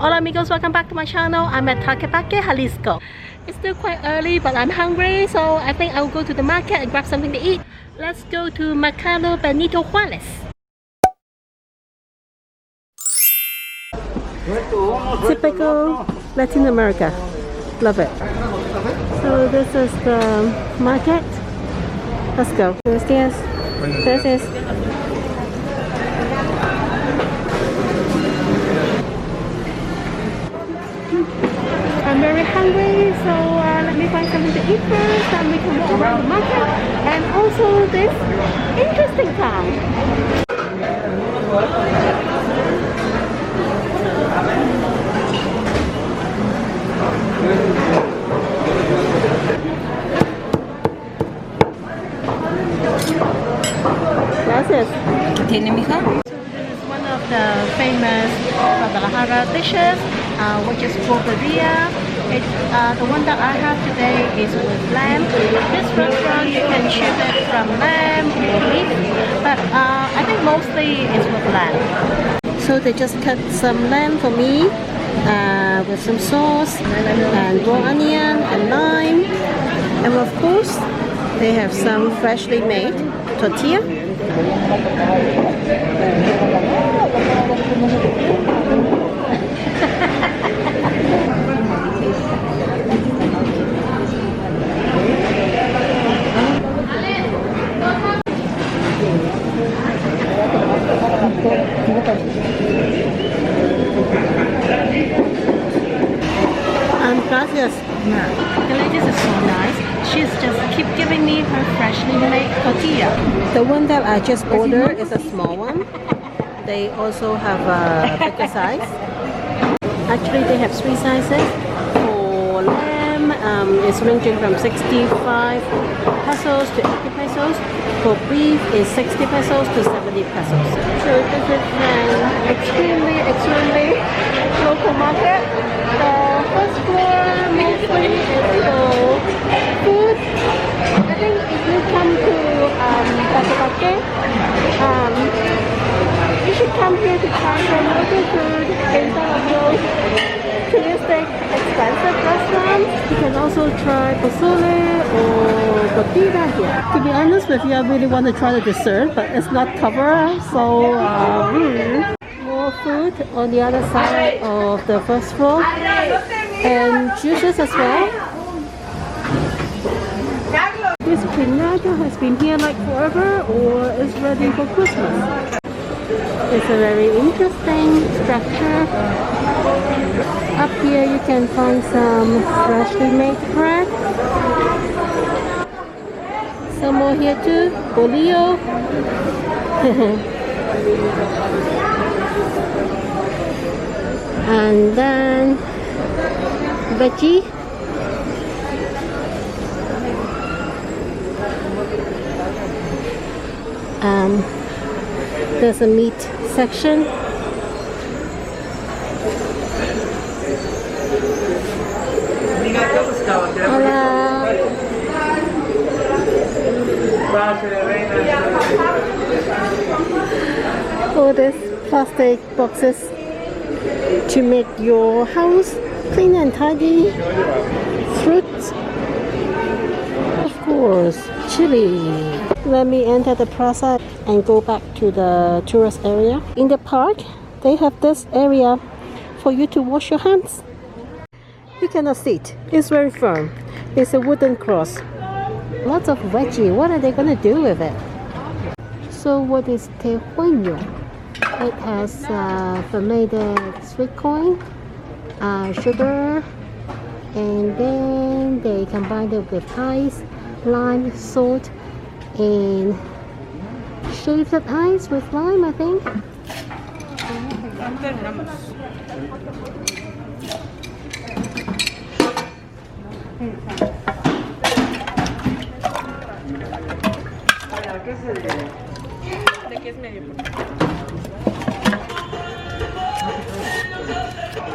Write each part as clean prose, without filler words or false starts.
Hola amigos, welcome back to my channel. I'm at Tlaquepaque, Jalisco. It's still quite early, but I'm hungry, so I think I'll go to the market and grab something to eat. Let's go to Mercado Benito Juarez. Typical Latin America. Love it. So this is the market. Let's go. Buenos días. Gracias. I'm very hungry, so let me find something to eat first, and we can walk around the market and also this interesting town. Gracias. ¿Tiene, mija? So this is one of the famous Guadalajara dishes, which is called birria. The one that I have today is with lamb. This restaurant you can choose it from lamb or beef, but I think mostly it's with lamb. So they just cut some lamb for me with some sauce and raw onion and lime, and of course they have some freshly made tortilla. Gracias. The lady is so nice. She's just keep giving me her freshly made tortilla. The one that I just ordered is a small one. They also have a bigger size. Actually, they have three sizes. For lamb, it's ranging from 65 pesos to 80 pesos. For beef, is 60 pesos to 70 pesos. So this is an extremely local market. The first floor mostly is for food. I think if you come to Tlaquepaque, you should come here to try some local food instead of those touristic expensive restaurants. You can also try pozole or tortilla here. To be honest with you, I really want to try the dessert, but it's not covered, so more food on the other side of the first floor, and juices as well. This piñata has been here like forever, or is ready for Christmas. It's a very interesting structure. Up here you can find some freshly made bread. Some more here too, bolillo. And then veggie. There's a meat section. Hola. All these plastic boxes to make your house clean and tidy. Fruits, of course, chili. Let me enter the plaza and go back to the tourist area. In the park, they have this area for you to wash your hands. You cannot sit. It's very firm. It's a wooden cross. Lots of veggie. What are they going to do with it? So what is Tejunio? It has fermented sweet corn, sugar, and then they combine it with ice, lime, salt, and shaved ice with lime, I think.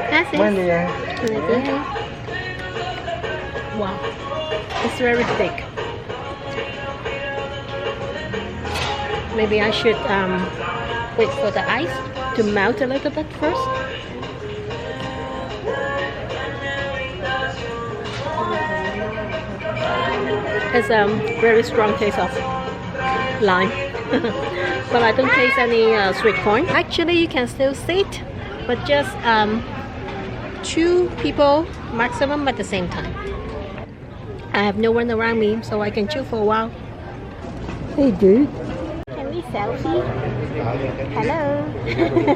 Gracias. Wow, it's very thick. Maybe I should wait for the ice to melt a little bit first. It's a very strong taste of lime. But I don't taste any sweet corn. Actually, you can still sit, but just 2 people maximum at the same time. I have no one around me, so I can chill for a while. Hey dude. Can we selfie? Hello.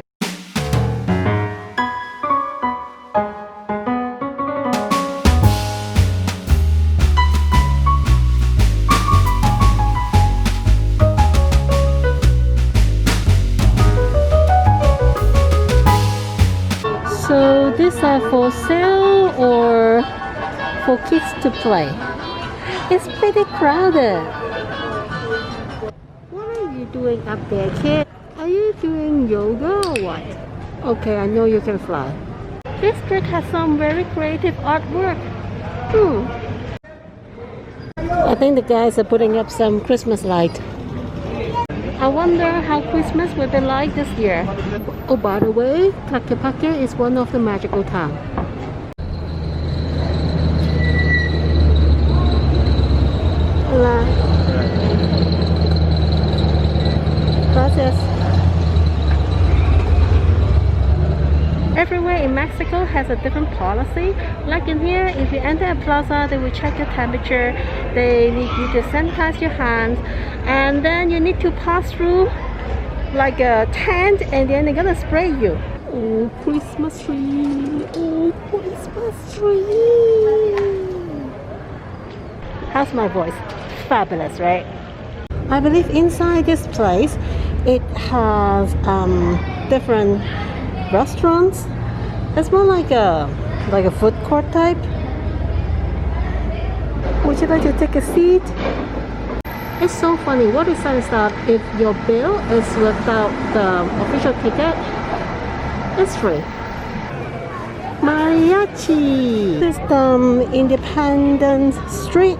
So these are for sale or for kids to play? It's pretty crowded. What are you doing up there, kid? Are you doing yoga or what? Okay, I know you can fly. This street has some very creative artwork. I think the guys are putting up some Christmas light. I wonder how Christmas will be like this year. Oh, by the way, Tlaquepaque is one of the magical towns. Hola. Gracias. Everywhere in Mexico has a different policy. Like in here, if you enter a plaza, they will check your temperature. They need you to sanitize your hands, and then you need to pass through like a tent, and then they're gonna spray you. Oh, Christmas tree! Oh, Christmas tree! How's my voice? Fabulous, right? I believe inside this place, it has different restaurants. It's more like a food court type. Would you like to take a seat? It's so funny. What is that is that if your bill is without the official ticket, it's free. Mariachi. This is Independence Street,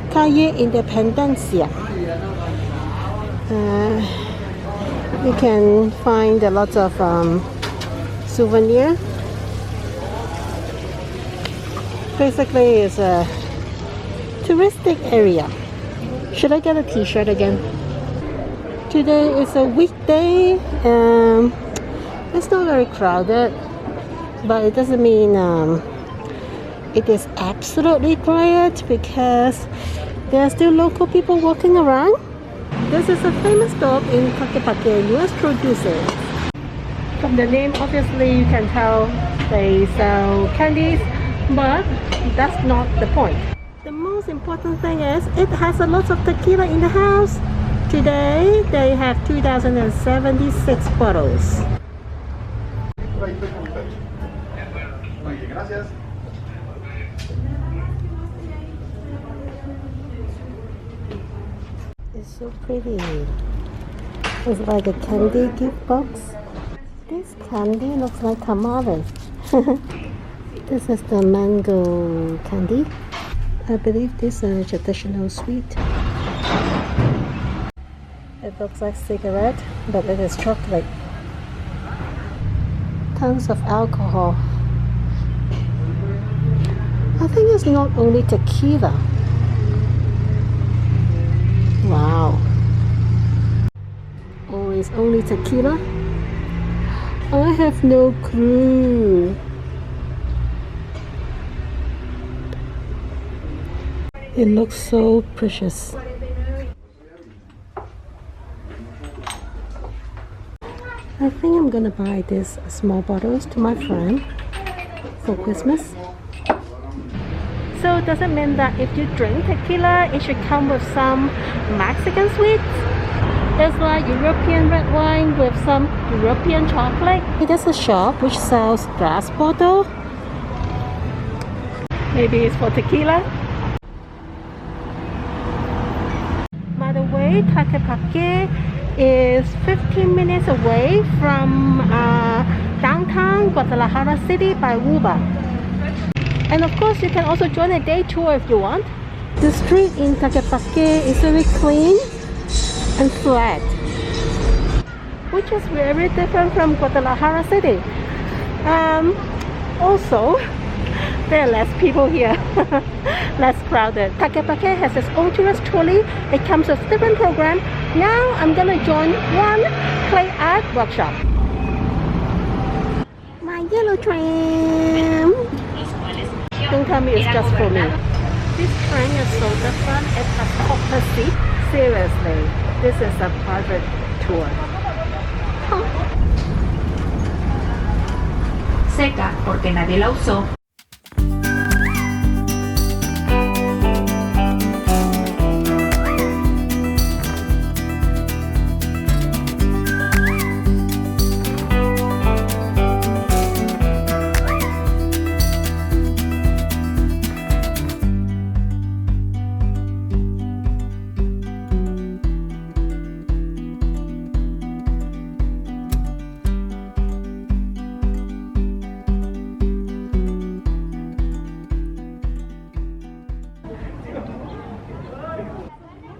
Calle Independencia. You can find a lot of souvenirs. Basically, it's a touristic area. Should I get a t-shirt again? Today is a weekday. It's not very crowded, but it doesn't mean it is absolutely quiet, because there are still local people walking around. This is a famous stop in Tlaquepaque, nuestro dulces. From the name, obviously you can tell they sell candies, but that's not the point. The most important thing is it has a lot of tequila in the house. Today they have 2,076 bottles. It's so pretty. It's like a candy gift box. This candy looks like tamales. This is the mango candy. I believe this is a traditional sweet. It looks like cigarette, but it is chocolate. Tons of alcohol. I think it's not only tequila. Wow. Oh, it's only tequila? I have no clue. It looks so precious. I think I'm gonna buy these small bottles to my friend for Christmas. So does it mean that if you drink tequila, it should come with some Mexican sweets? There's like European red wine with some European chocolate. There's a shop which sells glass bottle. Maybe it's for tequila. By the way, Tlaquepaque is 15 minutes away from downtown Guadalajara City by Uber. And of course, you can also join a day tour if you want. The street in Tlaquepaque is very clean and flat, which is very different from Guadalajara City. Also, there are less people here, less crowded. Tlaquepaque has its own tourist trolley. It comes with different program. Now I'm gonna join one clay art workshop. My yellow tram. Don't tell me it's just for me. This train is so different. It has corporate seat. Seriously, this is a private tour. Huh. Seca porque nadie la usó.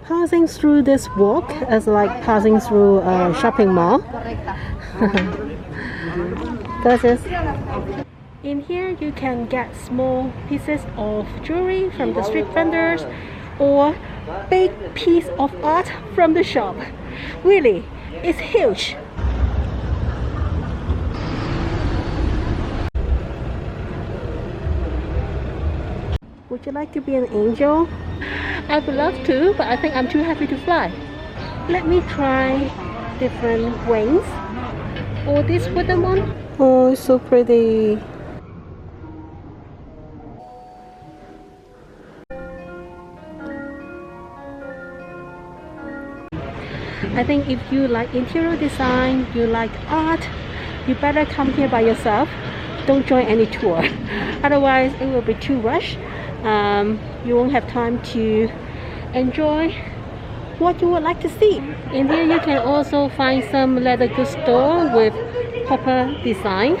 Passing through this walk is like passing through a shopping mall. In here you can get small pieces of jewelry from the street vendors or big piece of art from the shop. Really, it's huge. Would you like to be an angel? I would love to, but I think I'm too happy to fly. Let me try different wings. Or this wooden one. Oh, it's so pretty. I think if you like interior design, you like art, you better come here by yourself. Don't join any tour. Otherwise, it will be too rushed. You won't have time to enjoy what you would like to see. In here you can also find some leather goods store with copper design.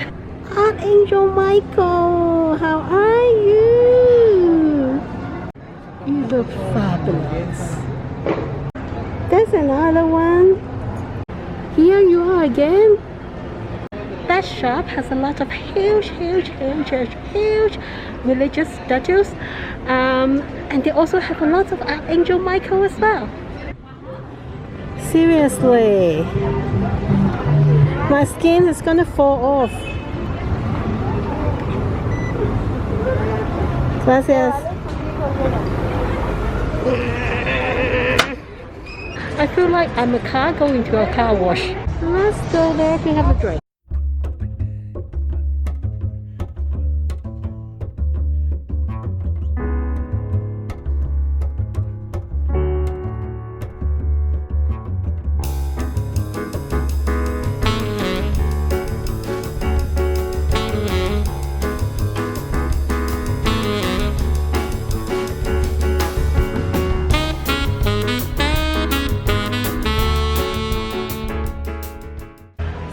Archangel Michael, how are you? You look fabulous. There's another one. Here you are again. That shop has a lot of huge religious statues, and they also have a lot of Archangel Michael as well. Seriously, my skin is gonna fall off. Gracias. I feel like I'm a car going to a car wash. Let's go there to have a drink.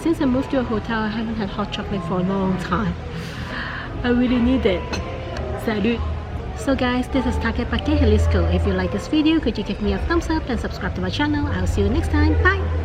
Since I moved to a hotel, I haven't had hot chocolate for a long time. I really need it. Salud! So guys, this is Tlaquepaque, Jalisco. If you like this video, could you give me a thumbs up and subscribe to my channel? I'll see you next time. Bye!